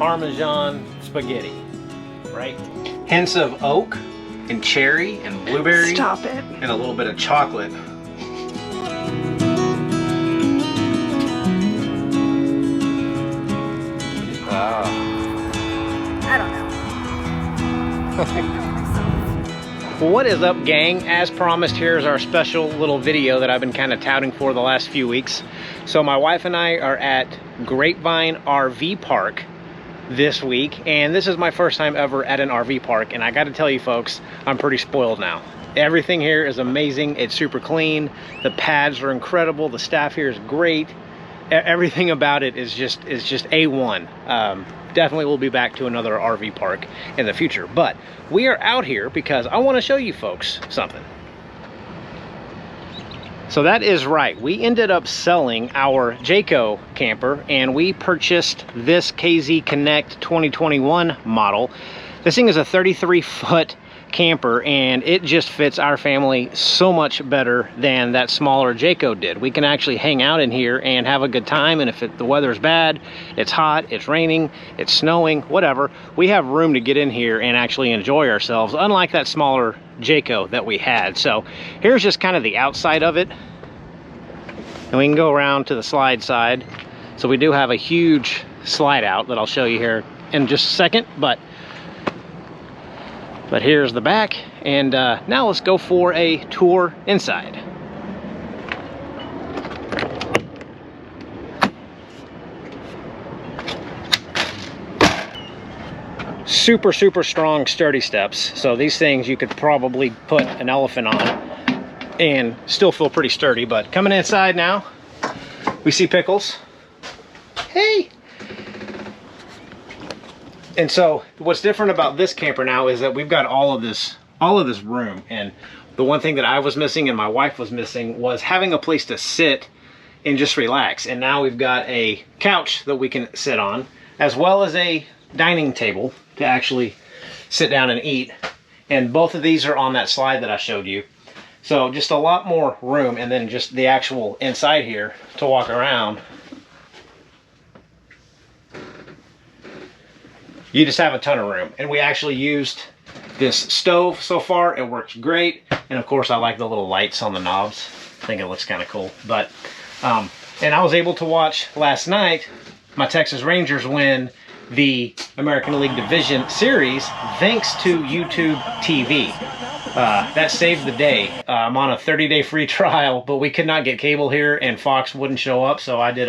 Parmesan spaghetti, right? Hints of oak and cherry and blueberry. Stop it. And a little bit of chocolate. I don't know. Well, what is up, gang? As promised, here's our special little video that I've been kind of touting for the last few weeks. So my wife and I are at Grapevine RV Park this week, and this is my first time ever at an RV park, and I got to tell you folks, I'm pretty spoiled now. Everything here is amazing. It's super clean. The pads are incredible. The staff here is great. Everything about it is just A1. Definitely will be back to another RV park in the future, but we are out here because I want to show you folks something. So that is right, we ended up selling our GAW camper and we purchased this KZ Connect 2021 model. This thing is a 33-foot camper and it just fits our family so much better than that smaller GAW did. We can actually hang out in here and have a good time, and if the weather's bad, it's hot, it's raining, it's snowing, whatever, we have room to get in here and actually enjoy ourselves, unlike that smaller GAW that we had. So here's just kind of the outside of it, and we can go around to the slide side. So we do have a huge slide out that I'll show you here in just a second, but here's the back, and now let's go for a tour inside. Super strong, sturdy steps. So these things you could probably put an elephant on and still feel pretty sturdy. But coming inside now, we see Pickles. Hey! And so what's different about this camper now is that we've got all of this room, and the one thing that I was missing and my wife was missing was having a place to sit and just relax. And now we've got a couch that we can sit on, as well as a dining table to actually sit down and eat. And both of these are on that slide that I showed you. So just a lot more room, and then just the actual inside here to walk around. You just have a ton of room. And we actually used this stove so far. It works great. And of course, I like the little lights on the knobs. I think it looks kind of cool. But, and I was able to watch last night my Texas Rangers win the American League Division Series thanks to YouTube TV. That saved the day. I'm on a 30-day free trial, but we could not get cable here and Fox wouldn't show up. So I did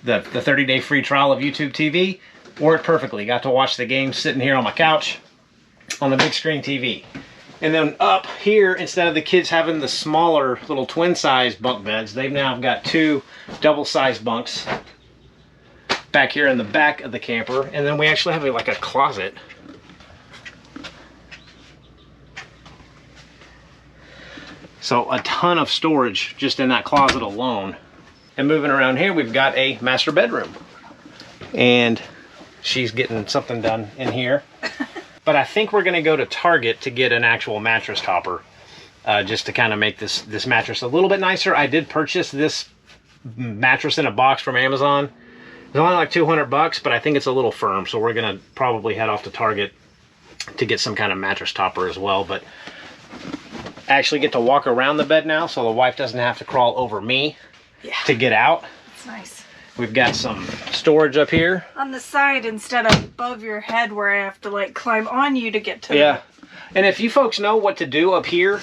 the 30-day free trial of YouTube TV. Worked perfectly. Got to watch the game sitting here on my couch on the big screen TV. And then up here, instead of the kids having the smaller little twin-size bunk beds, they've now got two double-sized bunks back here in the back of the camper. And then we actually have like a closet. So a ton of storage just in that closet alone. And moving around here, we've got a master bedroom. And she's getting something done in here. But I think we're going to go to Target to get an actual mattress topper, just to kind of make this mattress a little bit nicer. I did purchase this mattress in a box from Amazon. It's only like 200 bucks, but I think it's a little firm, so we're going to probably head off to Target to get some kind of mattress topper as well. But I actually get to walk around the bed now, so the wife doesn't have to crawl over me to get out. It's nice. We've got some storage up here. On the side instead of above your head where I have to like climb on you to get to Yeah. And if you folks know what to do up here,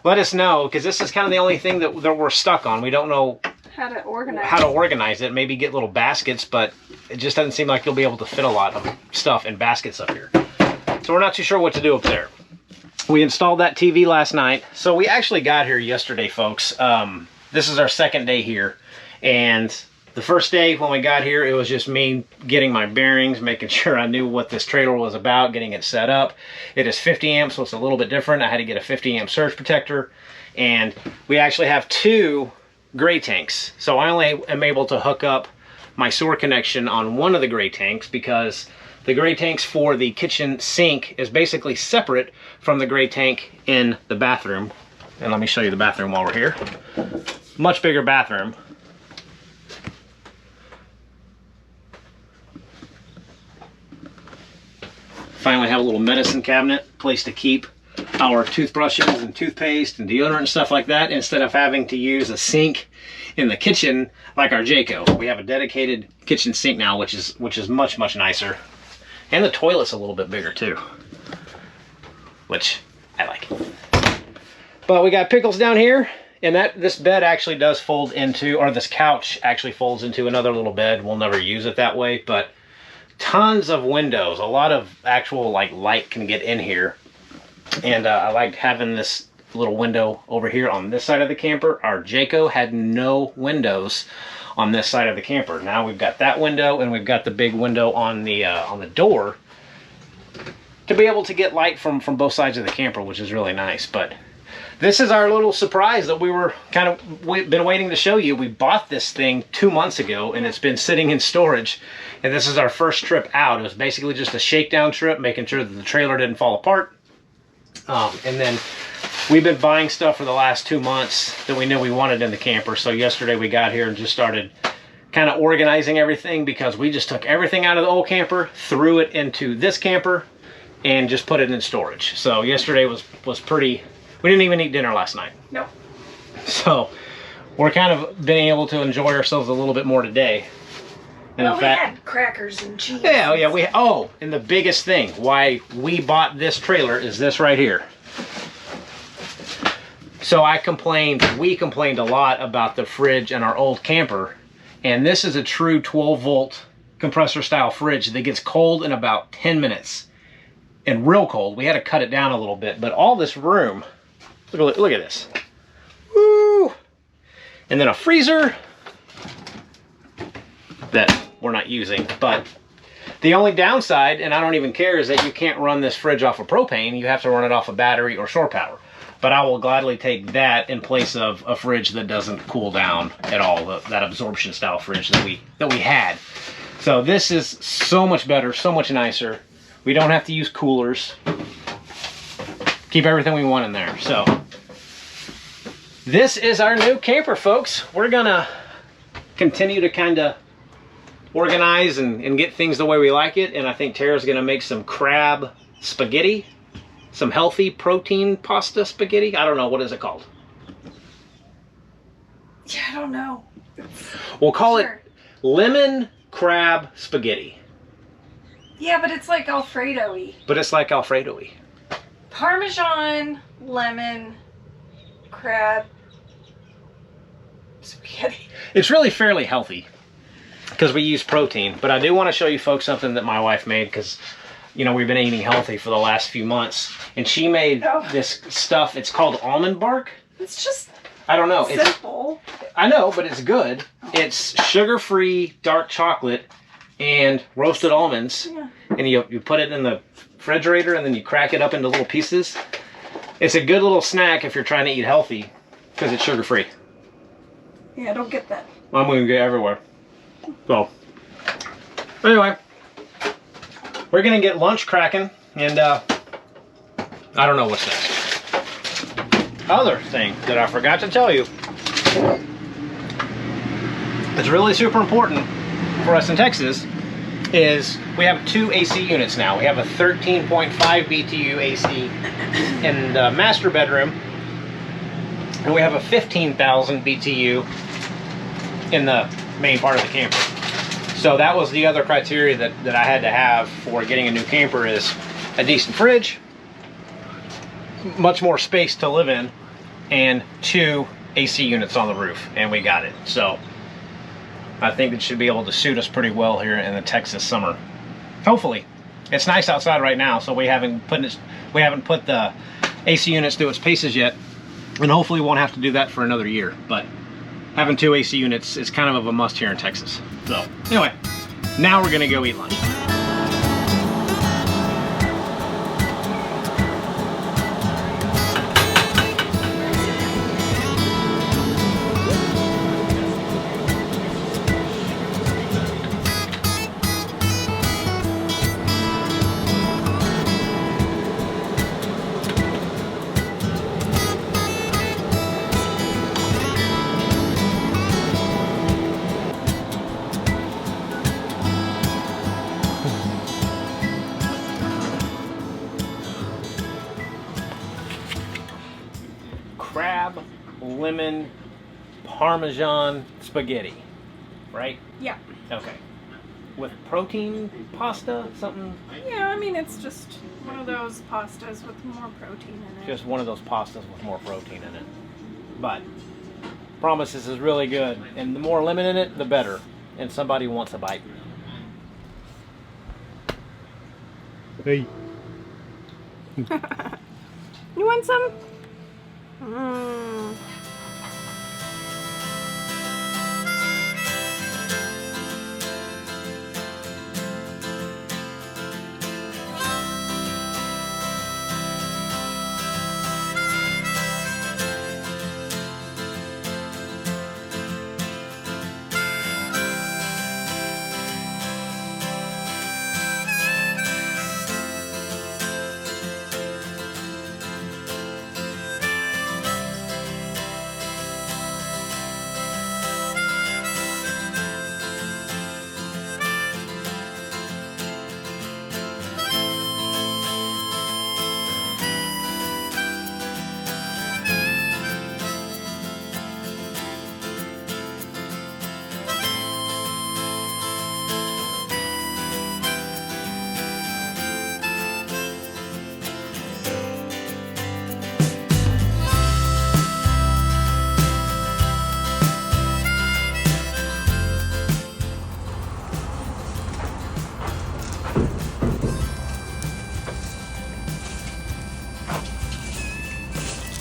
let us know, because this is kind of the only thing that we're stuck on. We don't know how to organize it. Maybe get little baskets, but it just doesn't seem like you'll be able to fit a lot of stuff in baskets up here. So we're not too sure what to do up there. We installed that TV last night. So we actually got here yesterday, folks. This is our second day here. And the first day when we got here, it was just me getting my bearings, making sure I knew what this trailer was about, getting it set up. It is 50 amps, so it's a little bit different. I had to get a 50 amp surge protector. And we actually have two gray tanks. So I only am able to hook up my sewer connection on one of the gray tanks, because the gray tanks for the kitchen sink is basically separate from the gray tank in the bathroom. And let me show you the bathroom while we're here. Much bigger bathroom. Finally have a little medicine cabinet, place to keep our toothbrushes and toothpaste and deodorant and stuff like that, instead of having to use a sink in the kitchen like our GAW. We have a dedicated kitchen sink now, which is much nicer. And the toilet's a little bit bigger too, which I like. But we got pickles down here, and this bed actually does fold into, or this couch actually folds into another little bed. We'll never use it that way, but tons of windows. A lot of actual like light can get in here. And I like having this little window over here on this side of the camper. Our GAW had no windows on this side of the camper. Now we've got that window, and we've got the big window on the door to be able to get light from both sides of the camper, which is really nice. But this is our little surprise that we've been waiting to show you. We bought this thing 2 months ago, and it's been sitting in storage. And this is our first trip out. It was basically just a shakedown trip, making sure that the trailer didn't fall apart. And then we've been buying stuff for the last 2 months that we knew we wanted in the camper. So yesterday we got here and just started kind of organizing everything, because we just took everything out of the old camper, threw it into this camper, and just put it in storage. So yesterday was pretty. We didn't even eat dinner last night. Nope. So we're kind of being able to enjoy ourselves a little bit more today. And well, we had crackers and cheese. Yeah, and the biggest thing why we bought this trailer is this right here. So we complained a lot about the fridge in our old camper, and this is a true 12-volt compressor style fridge that gets cold in about 10 minutes. And real cold. We had to cut it down a little bit, but all this room, look at this. Woo! And then a freezer that we're not using, but the only downside, and I don't even care, is that you can't run this fridge off of propane. You have to run it off of battery or shore power. But I will gladly take that in place of a fridge that doesn't cool down at all, that absorption style fridge that we had. So this is so much better, so much nicer. We don't have to use coolers. Keep everything we want in there. So this is our new camper, folks. We're gonna continue to kind of organize and get things the way we like it. And I think Tara's gonna make some crab spaghetti, some healthy protein pasta spaghetti. I don't know, what is it called? Yeah, I don't know. We'll call it lemon crab spaghetti. Yeah, but it's like Alfredo-y. Parmesan, lemon, crab, spaghetti. It's really fairly healthy because we use protein. But I do want to show you folks something that my wife made, because, you know, we've been eating healthy for the last few months. And she made this stuff. It's called almond bark. It's just, I don't know. simple. I know, but it's good. It's sugar-free dark chocolate and roasted almonds. Yeah. And you put it in the refrigerator, and then you crack it up into little pieces. It's a good little snack if you're trying to eat healthy, because it's sugar-free. Yeah, I don't get that. I'm going to get everywhere. So, anyway, we're going to get lunch cracking, and I don't know what's next. Other thing that I forgot to tell you, it's really super important for us in Texas, is we have 2 AC units now. We have a 13.5 BTU AC in the master bedroom, and we have a 15,000 BTU in the main part of the camper. So that was the other criteria that I had to have for getting a new camper, is a decent fridge, much more space to live in, and 2 AC units on the roof, and we got it. So I think it should be able to suit us pretty well here in the Texas summer. Hopefully. It's nice outside right now, so we haven't put the AC units through its paces yet, and hopefully we won't have to do that for another year. But having 2 AC units is kind of a must here in Texas. So anyway, now we're gonna go eat lunch. crab, lemon, Parmesan spaghetti, right? Yeah. Okay. With protein pasta, something? Yeah, I mean, it's just one of those pastas with more protein in it. Just one of those pastas with more protein in it. But, promise this is really good. And the more lemon in it, the better. And somebody wants a bite. Hey. You want some? Mmm.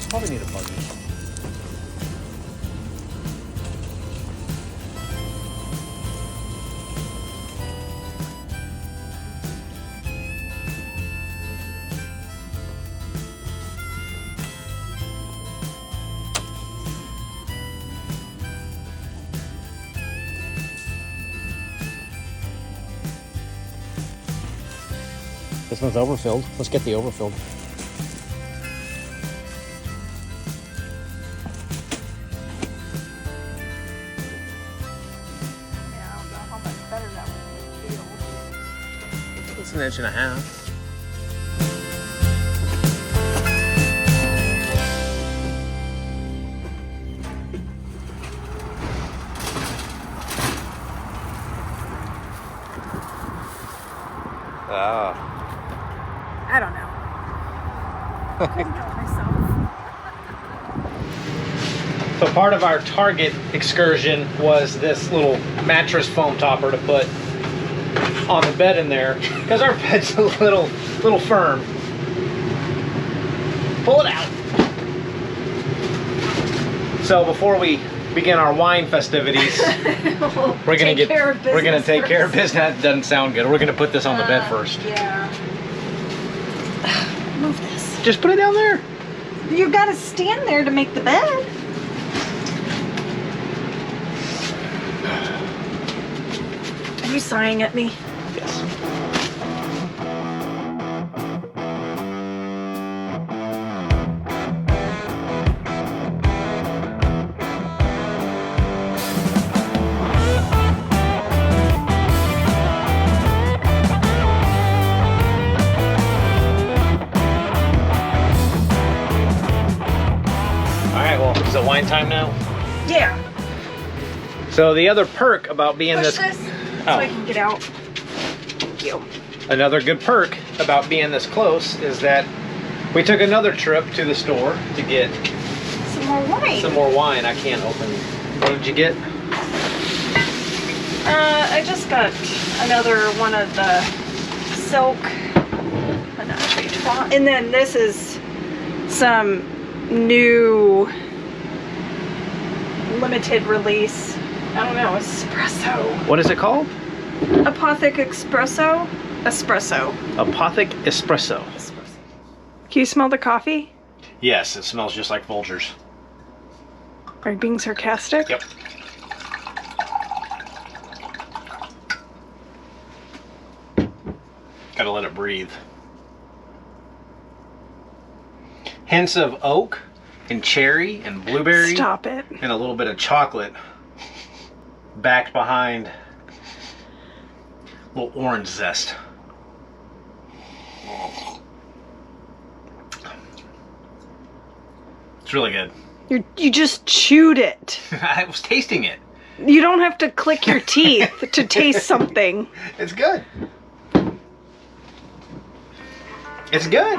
Probably need a buggy. This one's overfilled. Let's get the overfilled. It's an inch and a half. I don't know. I couldn't help myself. So part of our Target excursion was this little mattress foam topper to put on the bed in there, because our bed's a little firm. Pull it out. So before we begin our wine festivities, we're gonna take care of business. That doesn't sound good. We're gonna put this on the bed first. Yeah. Move this. Just put it down there. You gotta stand there to make the bed. Are you sighing at me? Yes. Is it wine time now? Yeah. So the other perk about being Push this so I can get out. Thank you. Another good perk about being this close is that we took another trip to the store to get some more wine. Some more wine. I can't open. What did you get? I just got another one of the silk. And then this is some new limited release, I don't know, espresso. What is it called? Apothic Espresso. Apothic Espresso. Can you smell the coffee? Yes, it smells just like Folgers. Are you being sarcastic? Yep. Gotta let it breathe. Hints of oak and cherry and blueberry. Stop it. And a little bit of chocolate backed behind a little orange zest. It's really good. You just chewed it. I was tasting it. You don't have to click your teeth to taste something. It's good. It's good.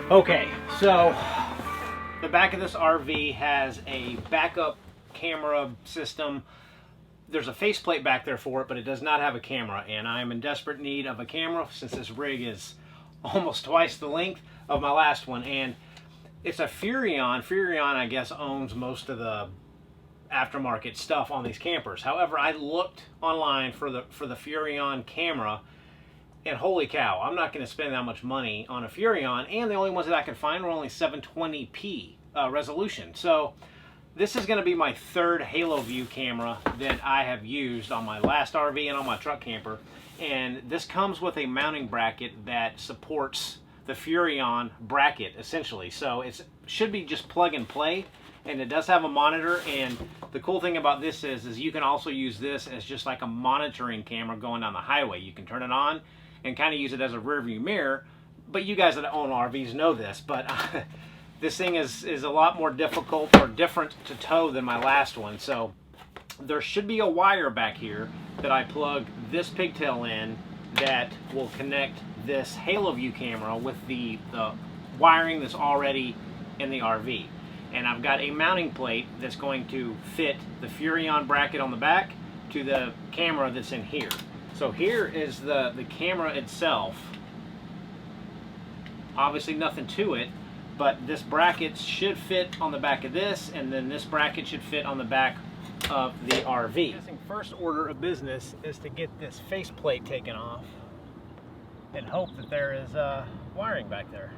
Okay, so the back of this RV has a backup camera system. There's a faceplate back there for it, but it does not have a camera, and I am in desperate need of a camera since this rig is almost twice the length of my last one, and it's a Furrion. Furrion, I guess, owns most of the aftermarket stuff on these campers. However, I looked online for the Furrion camera, and holy cow, I'm not going to spend that much money on a Furrion, and the only ones that I could find were only 720p resolution. So this is going to be my third HaloView camera that I have used on my last RV and on my truck camper, and this comes with a mounting bracket that supports the Furrion bracket, essentially. So it should be just plug and play, and it does have a monitor, and the cool thing about this is you can also use this as just like a monitoring camera going down the highway. You can turn it on and kind of use it as a rear view mirror, but you guys that own RVs know this, but this thing is a lot more difficult or different to tow than my last one. So there should be a wire back here that I plug this pigtail in that will connect this HaloView camera with the wiring that's already in the RV. And I've got a mounting plate that's going to fit the Furrion bracket on the back to the camera that's in here. So here is the camera itself. Obviously nothing to it, but this bracket should fit on the back of this, and then this bracket should fit on the back of the RV. First order of business is to get this faceplate taken off and hope that there is wiring back there.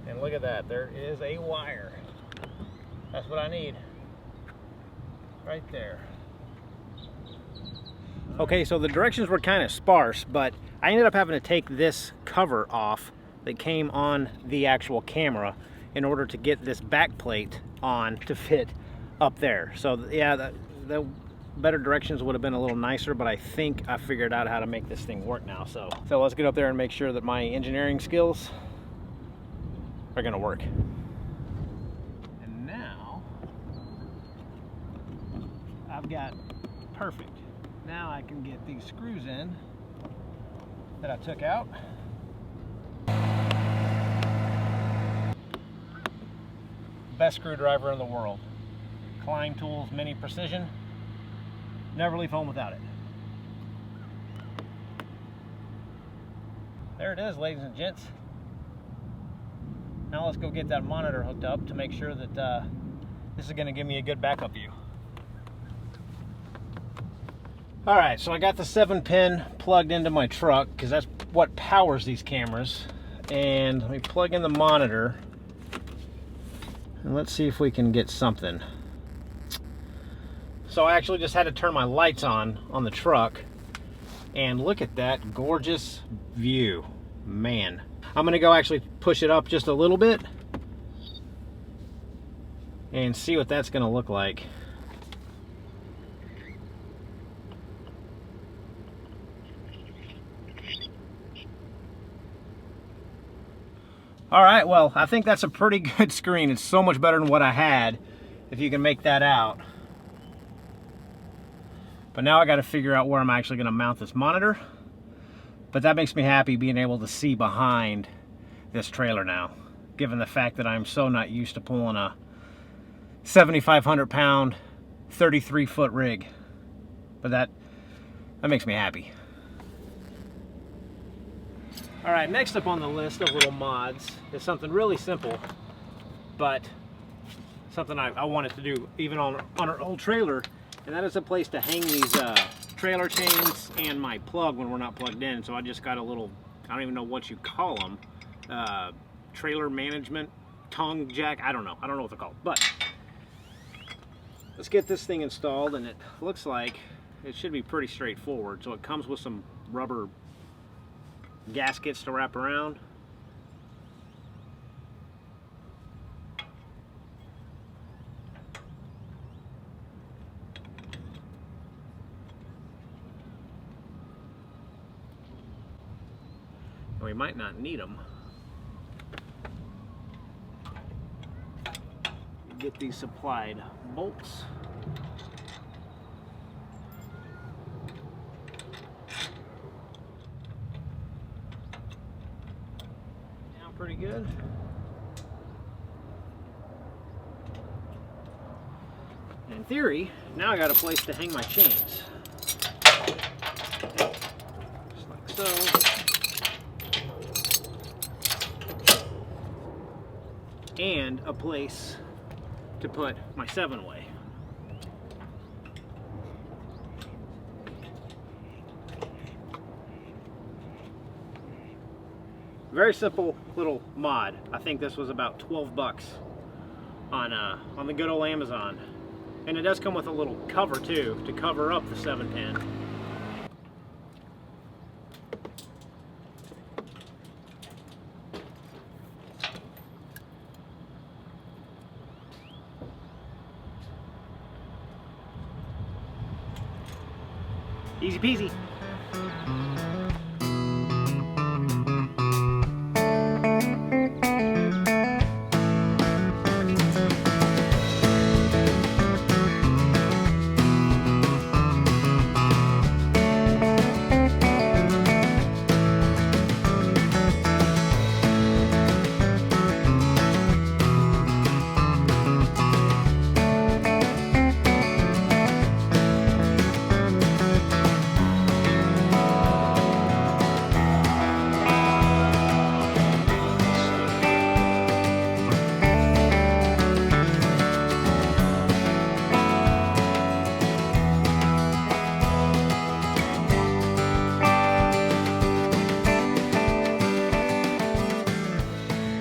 And look at that, there is a wire. That's what I need. Right there. Okay, so the directions were kind of sparse, but I ended up having to take this cover off that came on the actual camera in order to get this back plate on to fit up there. So yeah, the better directions would have been a little nicer, but I think I figured out how to make this thing work now. So let's get up there and make sure that my engineering skills are gonna work. And now I've got perfect. Now I can get these screws in that I took out. Best screwdriver in the world. Klein Tools Mini Precision. Never leave home without it. There it is, ladies and gents. Now let's go get that monitor hooked up to make sure that this is going to give me a good backup view. Alright, so I got the 7-pin plugged into my truck because that's what powers these cameras. And let me plug in the monitor. And let's see if we can get something. So I actually just had to turn my lights on the truck. And look at that gorgeous view. Man. I'm going to go actually push it up just a little bit and see what that's going to look like. All right, well, I think that's a pretty good screen. It's so much better than what I had, if you can make that out. But now I got to figure out where I'm actually going to mount this monitor. But that makes me happy being able to see behind this trailer now, given the fact that I'm so not used to pulling a 7,500 pound 33-foot rig. But that makes me happy. All right, next up on the list of little mods is something really simple, but something I wanted to do even on our old trailer, and that is a place to hang these trailer chains and my plug when we're not plugged in. So I just got a little, I don't even know what you call them, trailer management tongue jack. I don't know what they're called, but let's get this thing installed, and it looks like it should be pretty straightforward. So it comes with some rubber gaskets to wrap around. We might not need them. Get these supplied bolts. Now pretty good. In theory, now I got a place to hang my chains. Just like so. And a place to put my 7-way. Very simple little mod. I think this was about 12 bucks on the good old Amazon. And it does come with a little cover too to cover up the 7-pin. Easy peasy.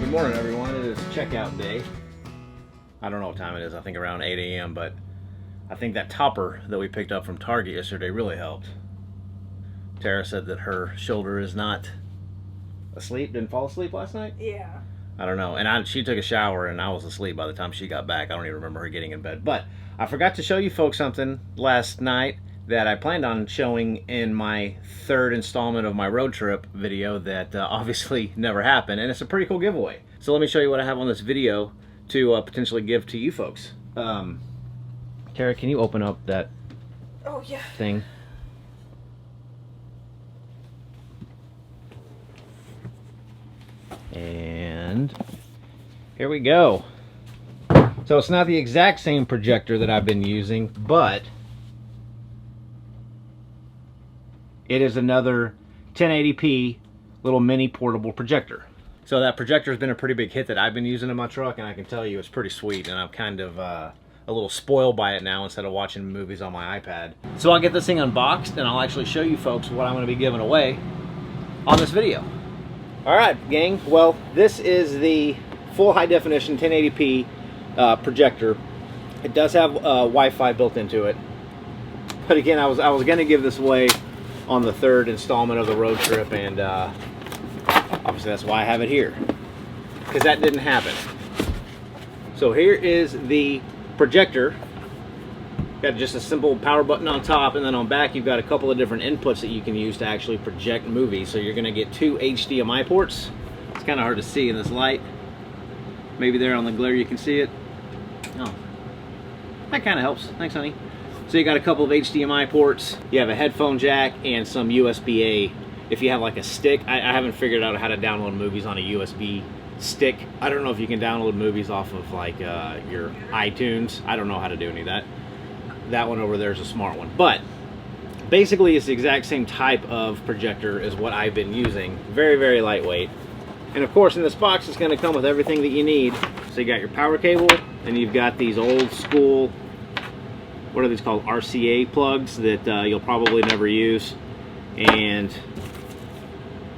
Good morning, everyone. It is checkout day. I don't know what time it is. I think around 8 a.m. But I think that topper that we picked up from Target yesterday really helped. Tara said that her shoulder is not asleep. Didn't fall asleep last night? Yeah. I don't know. And she took a shower and I was asleep by the time she got back. I don't even remember her getting in bed. But I forgot to show you folks something last night that I planned on showing in my third installment of my road trip video that obviously never happened, and it's a pretty cool giveaway. So let me show you what I have on this video to potentially give to you folks. Tara, can you open up that thing? And here we go. So it's not the exact same projector that I've been using, but it is another 1080p little mini portable projector. So that projector has been a pretty big hit that I've been using in my truck, and I can tell you it's pretty sweet, and I'm kind of a little spoiled by it now instead of watching movies on my iPad. So I'll get this thing unboxed, and I'll actually show you folks what I'm going to be giving away on this video. Alright, gang, well, this is the full high definition 1080p projector. It does have Wi-Fi built into it. But again, I was going to give this away on the third installment of the road trip, and obviously that's why I have it here, because that didn't happen. So here is the projector. Got just a simple power button on top, and then on back you've got a couple of different inputs that you can use to actually project movies. So you're going to get 2 HDMI ports. It's kind of hard to see in this light. Maybe there on the glare you can see it. Oh, that kind of helps. Thanks, honey. So you got a couple of HDMI ports, you have a headphone jack, and some USB-A. If you have like a stick, I haven't figured out how to download movies on a USB stick. I don't know if you can download movies off of like your iTunes. I don't know how to do any of that. That one over there is a smart one. But basically it's the exact same type of projector as what I've been using. Very, very lightweight. And of course in this box it's going to come with everything that you need. So you got your power cable, and you've got these old school, what are these called, RCA plugs that you'll probably never use, and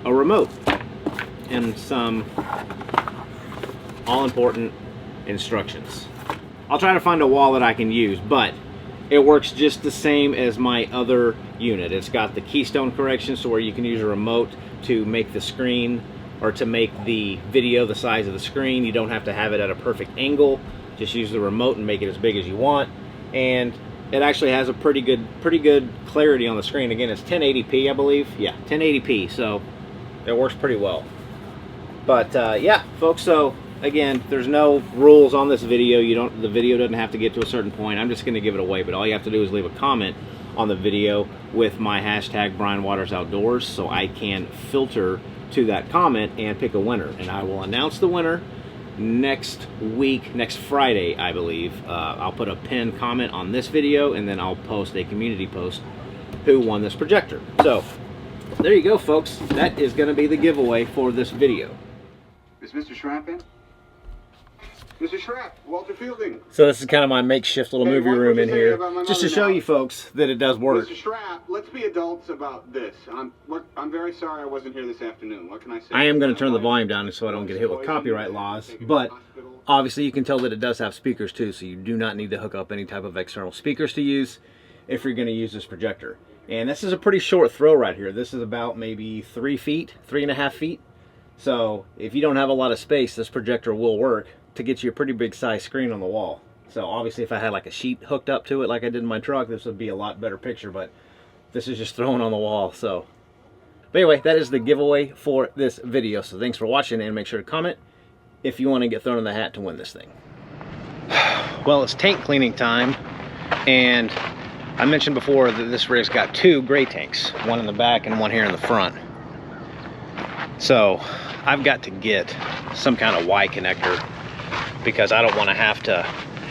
a remote, and some all-important instructions. I'll try to find a wall that I can use, but it works just the same as my other unit. It's got the keystone correction, so where you can use a remote to make the screen, or to make the video the size of the screen. You don't have to have it at a perfect angle. Just use the remote and make it as big as you want. And it actually has a pretty good clarity on the screen. Again, it's 1080p, I believe. Yeah, 1080p, so it works pretty well. But yeah, folks, so again, there's no rules on this video. The video doesn't have to get to a certain point. I'm just going to give it away, but all you have to do is leave a comment on the video with my hashtag brianwatersoutdoors, so I can filter to that comment and pick a winner. And I will announce the winner next week, next Friday, I believe. I'll put a pinned comment on this video, and then I'll post a community post who won this projector. So there you go, folks. That is going to be the giveaway for this video. Is Mr. Schrapp in? Mr. Schrapp, Walter Fielding. So this is kind of my makeshift little movie room in here, just to show you folks that it does work. Mr. Schrapp, let's be adults about this. I'm very sorry I wasn't here this afternoon. What can I say? I am going to turn the volume down so I don't get hit with copyright laws, but obviously you can tell that it does have speakers too, so you do not need to hook up any type of external speakers to use if you're going to use this projector. And this is a pretty short throw right here. This is about maybe 3 feet, 3.5 feet. So if you don't have a lot of space, this projector will work to get you a pretty big size screen on the wall. So obviously if I had like a sheet hooked up to it like I did in my truck, this would be a lot better picture, but this is just thrown on the wall. So but anyway, that is the giveaway for this video. So thanks for watching, and make sure to comment if you want to get thrown in the hat to win this thing. Well, it's tank cleaning time, and I mentioned before that this rig's got 2 gray tanks, one in the back and one here in the front. So I've got to get some kind of Y connector, because I don't want to have to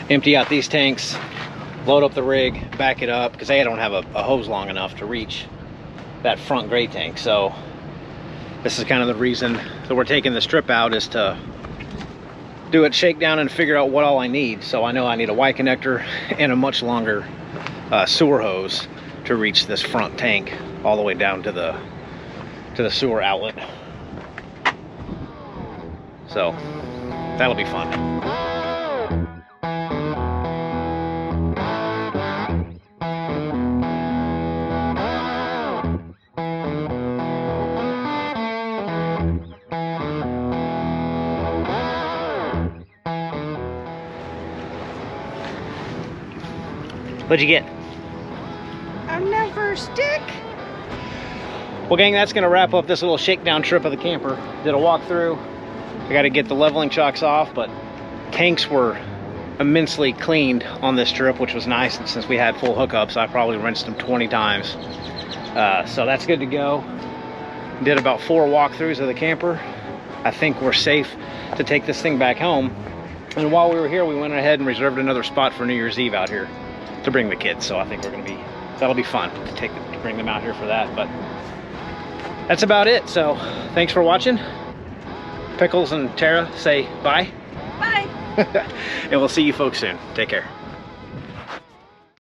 empty out these tanks, load up the rig, back it up, because I don't have a hose long enough to reach that front gray tank. So this is kind of the reason that we're taking the strip out, is to do it shakedown and figure out what all I need. So I know I need a Y connector and a much longer sewer hose to reach this front tank all the way down to the sewer outlet. So that'll be fun. What'd you get? A never stick. Well, gang, that's gonna wrap up this little shakedown trip of the camper. Did a walkthrough. I got to get the leveling chocks off, but tanks were immensely cleaned on this trip, which was nice. And since we had full hookups, I probably rinsed them 20 times. So that's good to go. Did about 4 walkthroughs of the camper. I think we're safe to take this thing back home. And while we were here, we went ahead and reserved another spot for New Year's Eve out here to bring the kids. So I think that'll be fun to bring them out here for that. But that's about it. So thanks for watching. Pickles and Tara say bye. Bye. And we'll see you folks soon. Take care.